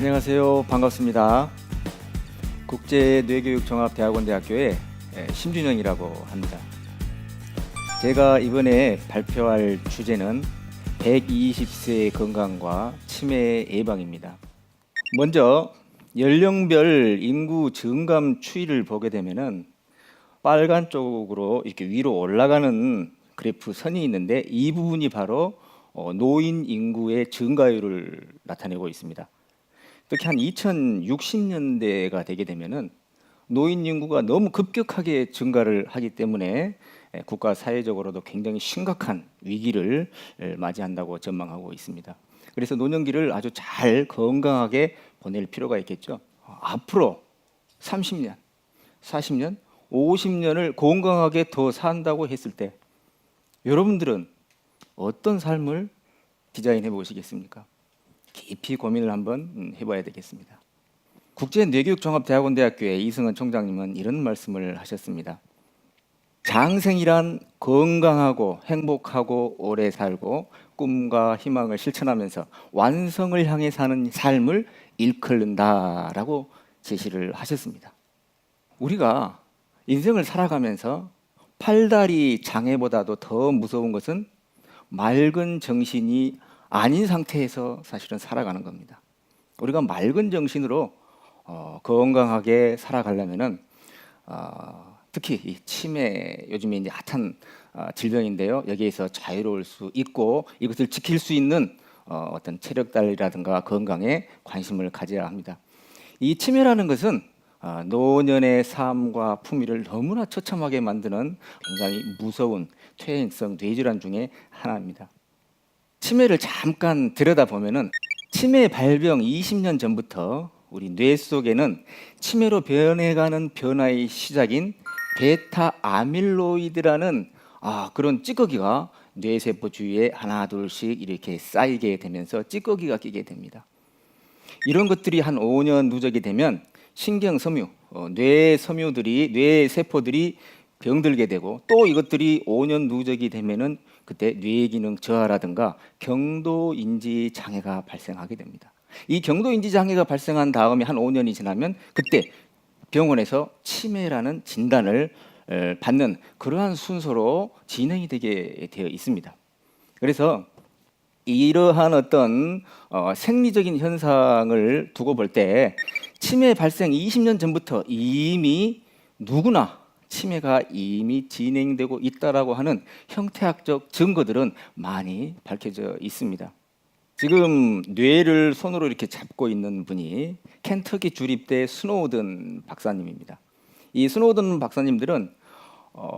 안녕하세요. 반갑습니다. 국제뇌교육종합대학원대학교의 심준영이라고 합니다. 제가 이번에 발표할 주제는 120세의 건강과 치매 예방입니다. 먼저 연령별 인구 증감 추이를 보게 되면은 빨간 쪽으로 이렇게 위로 올라가는 그래프 선이 있는데 이 부분이 바로 노인 인구의 증가율을 나타내고 있습니다. 특히 한 2060년대가 되게 되면은 노인 인구가 너무 급격하게 증가를 하기 때문에 국가 사회적으로도 굉장히 심각한 위기를 맞이한다고 전망하고 있습니다. 그래서 노년기를 아주 잘 건강하게 보낼 필요가 있겠죠. 앞으로 30년, 40년, 50년을 건강하게 더 산다고 했을 때 여러분들은 어떤 삶을 디자인해 보시겠습니까? 깊이 고민을 한번 해봐야 되겠습니다. 국제뇌교육종합대학원대학교의 이승은 총장님은 이런 말씀을 하셨습니다. 장생이란 건강하고 행복하고 오래 살고 꿈과 희망을 실천하면서 완성을 향해 사는 삶을 일컬는다라고 제시를 하셨습니다. 우리가 인생을 살아가면서 팔다리 장애보다도 더 무서운 것은 맑은 정신이 아닌 상태에서 사실은 살아가는 겁니다. 우리가 맑은 정신으로 건강하게 살아가려면은 특히 이 치매 요즘에 이제 핫한 질병인데요. 여기에서 자유로울 수 있고 이것을 지킬 수 있는 어떤 체력 관리라든가 건강에 관심을 가져야 합니다. 이 치매라는 것은 노년의 삶과 품위를 너무나 처참하게 만드는 굉장히 무서운 퇴행성 뇌질환 중에 하나입니다. 치매를 잠깐 들여다보면은 치매 발병 20년 전부터 우리 뇌 속에는 치매로 변해가는 변화의 시작인 베타 아밀로이드라는 그런 찌꺼기가 뇌세포 주위에 하나 둘씩 이렇게 쌓이게 되면서 찌꺼기가 끼게 됩니다. 이런 것들이 한 5년 누적이 되면 신경섬유, 뇌세포들이 병들게 되고 또 이것들이 5년 누적이 되면은 그때 뇌기능 저하라든가 경도인지 장애가 발생하게 됩니다. 이 경도인지 장애가 발생한 다음에 한 5년이 지나면 그때 병원에서 치매라는 진단을 받는 그러한 순서로 진행이 되게 되어 있습니다. 그래서 이러한 어떤 생리적인 현상을 두고 볼 때 치매 발생 20년 전부터 이미 누구나 치매가 이미 진행되고 있다라고 하는 형태학적 증거들은 많이 밝혀져 있습니다. 지금 뇌를 손으로 이렇게 잡고 있는 분이 켄터키 주립대 스노우든 박사님입니다. 이 스노우든 박사님들은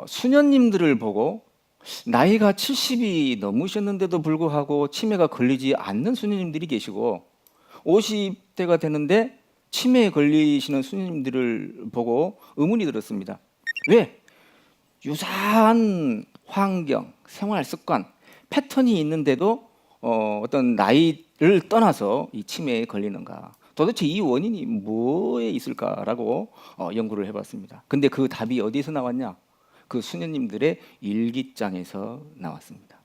수녀님들을 보고 나이가 70이 넘으셨는데도 불구하고 치매가 걸리지 않는 수녀님들이 계시고 50대가 되는데 치매에 걸리시는 수녀님들을 보고 의문이 들었습니다. 왜? 유사한 환경, 생활 습관, 패턴이 있는데도 어떤 나이를 떠나서 이 치매에 걸리는가? 도대체 이 원인이 뭐에 있을까라고 연구를 해봤습니다. 근데 그 답이 어디서 나왔냐? 그 수녀님들의 일기장에서 나왔습니다.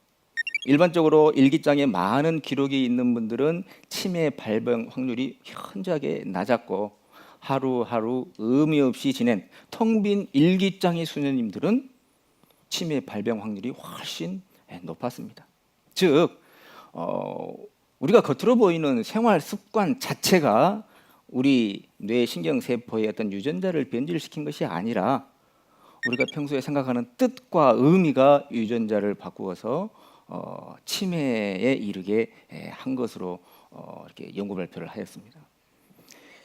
일반적으로 일기장에 많은 기록이 있는 분들은 치매 발병 확률이 현저하게 낮았고 하루하루 의미 없이 지낸 텅 빈 일기장의 수녀님들은 치매 발병 확률이 훨씬 높았습니다. 즉 우리가 겉으로 보이는 생활 습관 자체가 우리 뇌 신경세포의 어떤 유전자를 변질시킨 것이 아니라 우리가 평소에 생각하는 뜻과 의미가 유전자를 바꾸어서 치매에 이르게 한 것으로 이렇게 연구 발표를 하였습니다.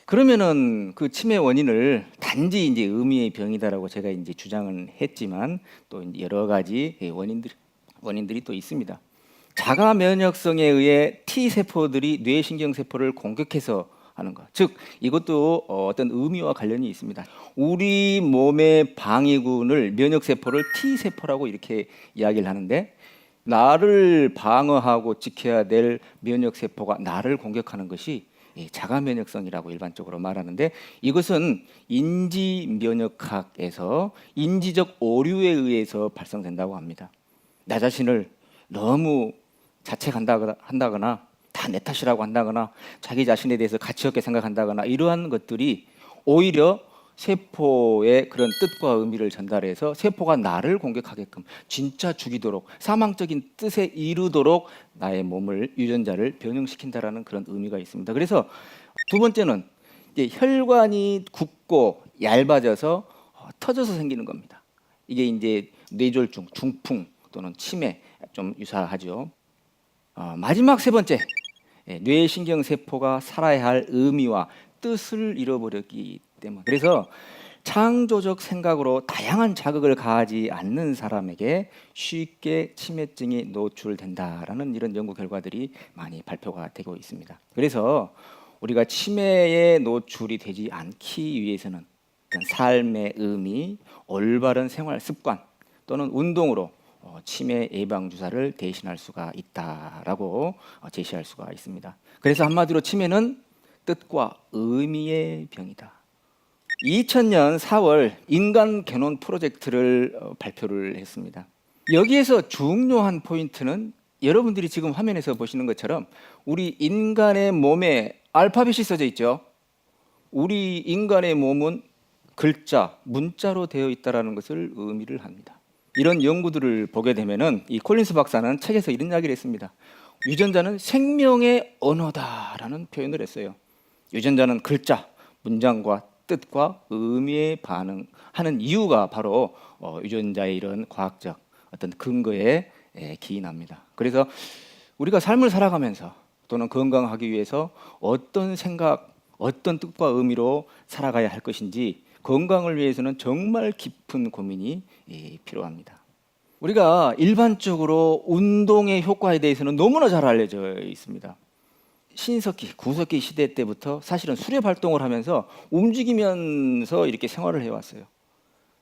그러면은 그 치매 원인을 단지 이제 의미의 병이다라고 제가 이제 주장은 했지만 또 여러 가지 원인들이 또 있습니다. 자가 면역성에 의해 T 세포들이 뇌 신경 세포를 공격해서 하는 것, 즉 이것도 어떤 의미와 관련이 있습니다. 우리 몸의 방위군을 면역 세포를 T 세포라고 이렇게 이야기를 하는데 나를 방어하고 지켜야 될 면역 세포가 나를 공격하는 것이 자가 면역성이라고 일반적으로 말하는데 이것은 인지 면역학에서 인지적 오류에 의해서 발생된다고 합니다. 나 자신을 너무 자책한다거나 다 내 탓이라고 한다거나 자기 자신에 대해서 가치 없게 생각한다거나 이러한 것들이 오히려 세포의 그런 뜻과 의미를 전달해서 세포가 나를 공격하게끔 진짜 죽이도록 사망적인 뜻에 이르도록 나의 몸을 유전자를 변형시킨다라는 그런 의미가 있습니다. 그래서 두 번째는 이제 혈관이 굳고 얇아져서 터져서 생기는 겁니다. 이게 이제 뇌졸중, 중풍 또는 치매 좀 유사하죠. 마지막 세 번째, 뇌신경세포가 살아야 할 의미와 뜻을 잃어버렸기 때문에 그래서 창조적 생각으로 다양한 자극을 가하지 않는 사람에게 쉽게 치매증이 노출된다라는 이런 연구 결과들이 많이 발표가 되고 있습니다. 그래서 우리가 치매에 노출이 되지 않기 위해서는 삶의 의미, 올바른 생활 습관 또는 운동으로 치매 예방 주사를 대신할 수가 있다라고 제시할 수가 있습니다. 그래서 한마디로 치매는 뜻과 의미의 병이다. 2000년 4월 인간 개론 프로젝트를 발표를 했습니다. 여기에서 중요한 포인트는 여러분들이 지금 화면에서 보시는 것처럼 우리 인간의 몸에 알파벳이 써져 있죠. 우리 인간의 몸은 글자, 문자로 되어 있다는 것을 의미를 합니다. 이런 연구들을 보게 되면은 이 콜린스 박사는 책에서 이런 이야기를 했습니다. 유전자는 생명의 언어다라는 표현을 했어요. 유전자는 글자, 문장과 뜻과 의미에 반응하는 이유가 바로 유전자의 이런 과학적 어떤 근거에 기인합니다. 그래서 우리가 삶을 살아가면서 또는 건강하기 위해서 어떤 생각, 어떤 뜻과 의미로 살아가야 할 것인지 건강을 위해서는 정말 깊은 고민이 필요합니다. 우리가 일반적으로 운동의 효과에 대해서는 너무나 잘 알려져 있습니다. 신석기, 구석기 시대 때부터 사실은 수렵 활동을 하면서 움직이면서 이렇게 생활을 해왔어요.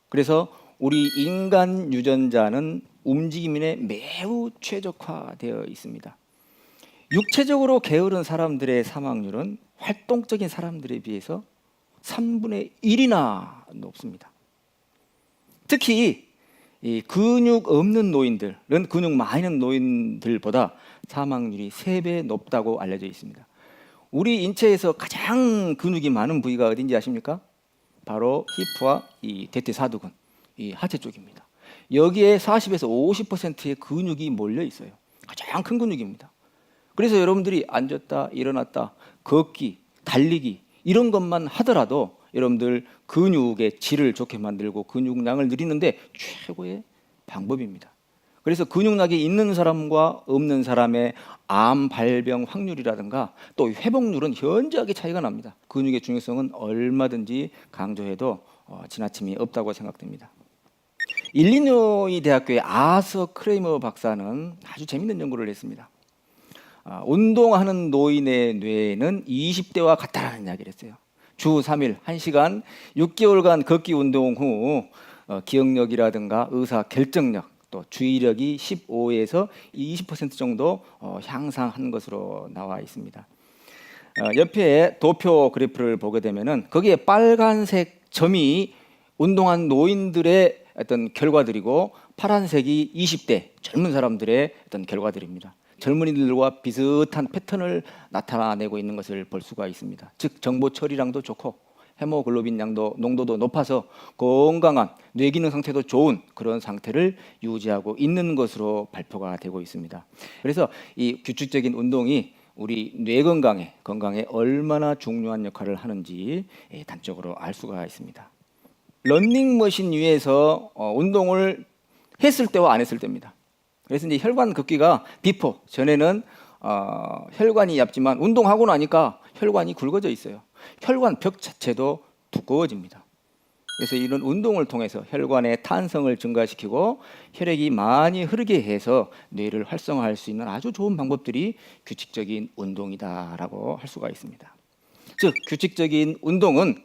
그래서 우리 인간 유전자는 움직임에 매우 최적화되어 있습니다. 육체적으로 게으른 사람들의 사망률은 활동적인 사람들에 비해서 3분의 1이나 높습니다. 특히 이 근육 없는 노인들은 근육 많이 있는 노인들보다 사망률이 3배 높다고 알려져 있습니다. 우리 인체에서 가장 근육이 많은 부위가 어딘지 아십니까? 바로 히프와 이 대퇴사두근, 이 하체 쪽입니다. 여기에 40에서 50%의 근육이 몰려 있어요. 가장 큰 근육입니다. 그래서 여러분들이 앉았다 일어났다 걷기, 달리기 이런 것만 하더라도 여러분들 근육의 질을 좋게 만들고 근육량을 늘리는데 최고의 방법입니다. 그래서 근육량이 있는 사람과 없는 사람의 암 발병 확률이라든가 또 회복률은 현저하게 차이가 납니다. 근육의 중요성은 얼마든지 강조해도 지나침이 없다고 생각됩니다. 일리노이 대학교의 아서 크레이머 박사는 아주 재밌는 연구를 했습니다. 운동하는 노인의 뇌는 20대와 같다라는 이야기를 했어요. 주 3일 1시간 6개월간 걷기 운동 후 기억력이라든가 의사 결정력 또 주의력이 15에서 20% 정도 향상한 것으로 나와 있습니다. 옆에 도표 그래프를 보게 되면은 거기에 빨간색 점이 운동한 노인들의 어떤 결과들이고 파란색이 20대 젊은 사람들의 어떤 결과들입니다. 젊은이들과 비슷한 패턴을 나타내고 있는 것을 볼 수가 있습니다. 즉 정보 처리량도 좋고 헤모글로빈 농도도 높아서 건강한 뇌기능 상태도 좋은 그런 상태를 유지하고 있는 것으로 발표가 되고 있습니다. 그래서 이 규칙적인 운동이 우리 뇌 건강에 얼마나 중요한 역할을 하는지 단적으로 알 수가 있습니다. 러닝머신 위에서 운동을 했을 때와 안 했을 때입니다. 그래서 이제 혈관 걷기가 비포 전에는 혈관이 얇지만 운동하고 나니까 혈관이 굵어져 있어요. 혈관 벽 자체도 두꺼워집니다. 그래서 이런 운동을 통해서 혈관의 탄성을 증가시키고 혈액이 많이 흐르게 해서 뇌를 활성화할 수 있는 아주 좋은 방법들이 규칙적인 운동이다라고 할 수가 있습니다. 즉 규칙적인 운동은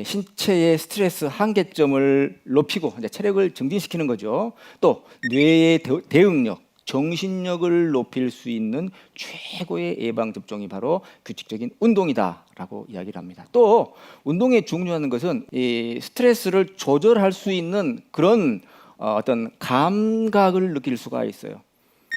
신체의 스트레스 한계점을 높이고 체력을 증진시키는 거죠. 또 뇌의 대응력, 정신력을 높일 수 있는 최고의 예방접종이 바로 규칙적인 운동이다라고 이야기를 합니다. 또 운동의 중요한 것은 이 스트레스를 조절할 수 있는 그런 어떤 감각을 느낄 수가 있어요.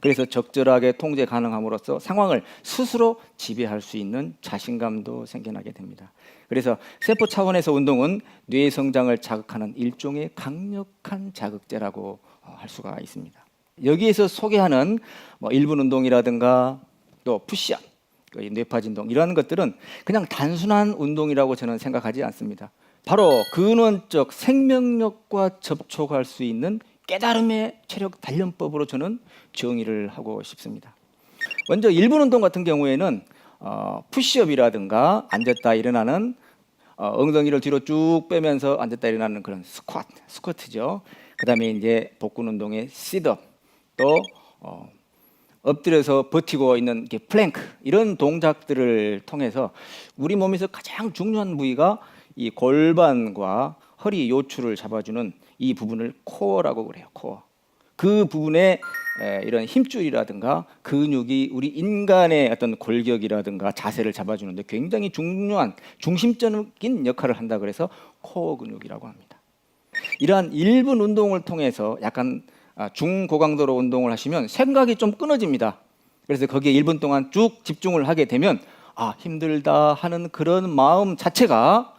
그래서 적절하게 통제 가능함으로써 상황을 스스로 지배할 수 있는 자신감도 생겨나게 됩니다. 그래서 세포 차원에서 운동은 뇌 성장을 자극하는 일종의 강력한 자극제라고 할 수가 있습니다. 여기에서 소개하는 1분 운동이라든가 또 푸시업, 뇌파 진동 이런 것들은 그냥 단순한 운동이라고 저는 생각하지 않습니다. 바로 근원적 생명력과 접촉할 수 있는 깨달음의 체력 단련법으로 저는 정의를 하고 싶습니다. 먼저 1분 운동 같은 경우에는 푸시업이라든가 앉았다 일어나는 엉덩이를 뒤로 쭉 빼면서 앉았다 일어나는 그런 스쿼트죠. 그다음에 이제 복근 운동의 시트업, 또 엎드려서 버티고 있는 이렇게 플랭크 이런 동작들을 통해서 우리 몸에서 가장 중요한 부위가 이 골반과 허리 요추를 잡아주는 이 부분을 코어라고 그래요. 코어. 그 부분에 이런 힘줄이라든가 근육이 우리 인간의 어떤 골격이라든가 자세를 잡아주는데 굉장히 중요한 중심적인 역할을 한다 그래서 코어 근육이라고 합니다. 이러한 1분 운동을 통해서 약간 중고강도로 운동을 하시면 생각이 좀 끊어집니다. 그래서 거기에 1분 동안 쭉 집중을 하게 되면 힘들다 하는 그런 마음 자체가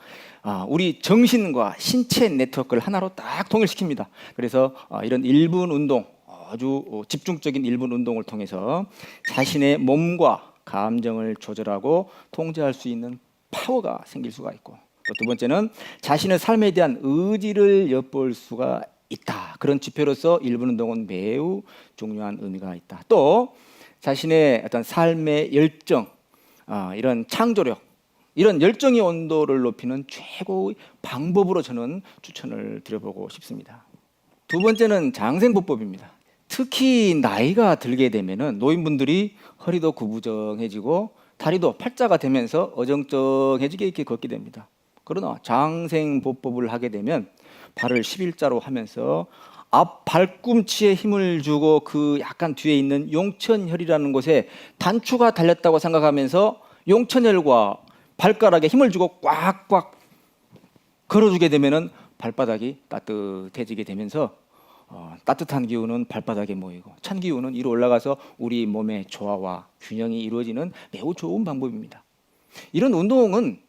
우리 정신과 신체 네트워크를 하나로 딱 통일시킵니다. 그래서 이런 1분 운동, 아주 집중적인 1분 운동을 통해서 자신의 몸과 감정을 조절하고 통제할 수 있는 파워가 생길 수가 있고, 또 두 번째는 자신의 삶에 대한 의지를 엿볼 수가 있다. 그런 지표로서 1분 운동은 매우 중요한 의미가 있다. 또 자신의 어떤 삶의 열정, 이런 창조력, 이런 열정의 온도를 높이는 최고의 방법으로 저는 추천을 드려보고 싶습니다. 두 번째는 장생보법입니다. 특히 나이가 들게 되면은 노인분들이 허리도 구부정해지고 다리도 팔자가 되면서 어정쩡해지게 이렇게 걷게 됩니다. 그러나 장생보법을 하게 되면 발을 11자로 하면서 앞 발꿈치에 힘을 주고 그 약간 뒤에 있는 용천혈이라는 곳에 단추가 달렸다고 생각하면서 용천혈과 발가락에 힘을 주고 꽉꽉 걸어주게 되면은 발바닥이 따뜻해지게 되면서 따뜻한 기운은 발바닥에 모이고 찬 기운은 위로 올라가서 우리 몸의 조화와 균형이 이루어지는 매우 좋은 방법입니다. 이런 운동은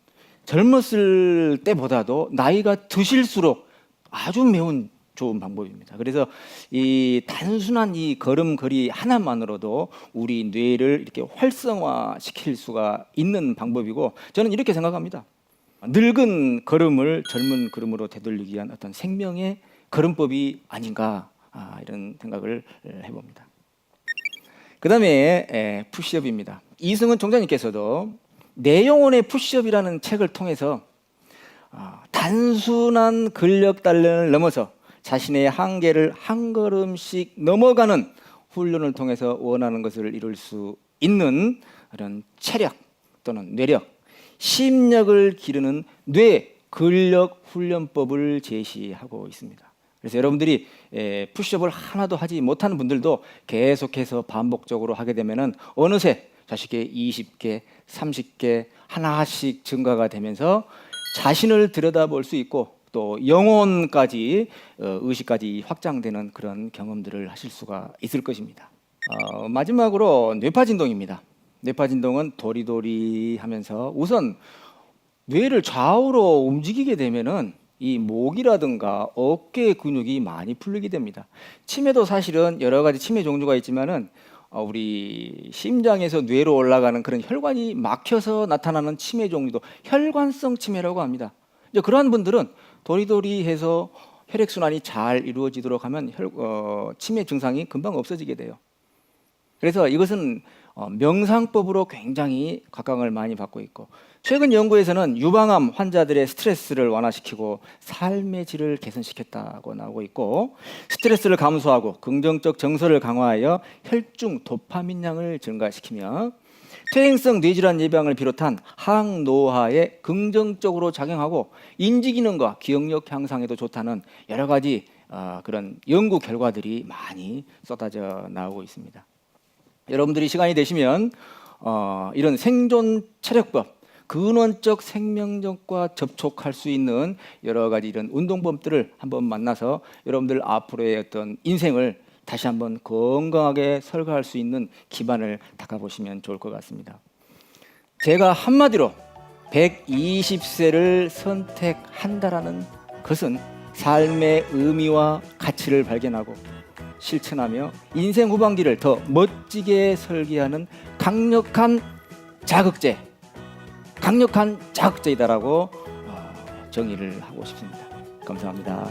젊었을 때보다도 나이가 드실수록 아주 매우 좋은 방법입니다. 그래서 이 단순한 이 걸음걸이 하나만으로도 우리 뇌를 이렇게 활성화시킬 수가 있는 방법이고, 저는 이렇게 생각합니다. 늙은 걸음을 젊은 걸음으로 되돌리기 위한 어떤 생명의 걸음법이 아닌가, 이런 생각을 해봅니다. 그 다음에 푸시업입니다. 이승은 총장님께서도 내 영혼의 푸시업이라는 책을 통해서 단순한 근력 단련을 넘어서 자신의 한계를 한 걸음씩 넘어가는 훈련을 통해서 원하는 것을 이룰 수 있는 그런 체력 또는 뇌력, 심력을 기르는 뇌 근력 훈련법을 제시하고 있습니다. 그래서 여러분들이 푸시업을 하나도 하지 못하는 분들도 계속해서 반복적으로 하게 되면은 어느새 자식의 20개, 30개 하나씩 증가가 되면서 자신을 들여다볼 수 있고 또 영혼까지 의식까지 확장되는 그런 경험들을 하실 수가 있을 것입니다. 마지막으로 뇌파 진동입니다. 뇌파 진동은 도리도리 하면서 우선 뇌를 좌우로 움직이게 되면은 이 목이라든가 어깨 근육이 많이 풀리게 됩니다. 치매도 사실은 여러 가지 치매 종류가 있지만은 우리 심장에서 뇌로 올라가는 그런 혈관이 막혀서 나타나는 치매 종류도 혈관성 치매라고 합니다. 이제 그러한 분들은 도리도리해서 혈액순환이 잘 이루어지도록 하면 치매 증상이 금방 없어지게 돼요. 그래서 이것은 명상법으로 굉장히 각광을 많이 받고 있고, 최근 연구에서는 유방암 환자들의 스트레스를 완화시키고 삶의 질을 개선시켰다고 나오고 있고, 스트레스를 감소하고 긍정적 정서를 강화하여 혈중 도파민량을 증가시키며 퇴행성 뇌질환 예방을 비롯한 항노화에 긍정적으로 작용하고 인지기능과 기억력 향상에도 좋다는 여러 가지 그런 연구 결과들이 많이 쏟아져 나오고 있습니다. 여러분들이 시간이 되시면 이런 생존 체력법, 근원적 생명력과 접촉할 수 있는 여러 가지 이런 운동법들을 한번 만나서 여러분들 앞으로의 어떤 인생을 다시 한번 건강하게 설거할 수 있는 기반을 닦아보시면 좋을 것 같습니다. 제가 한마디로 120세를 선택한다라는 것은 삶의 의미와 가치를 발견하고 실천하며 인생 후반기를 더 멋지게 설계하는 강력한 자극제이다라고 정의를 하고 싶습니다. 감사합니다.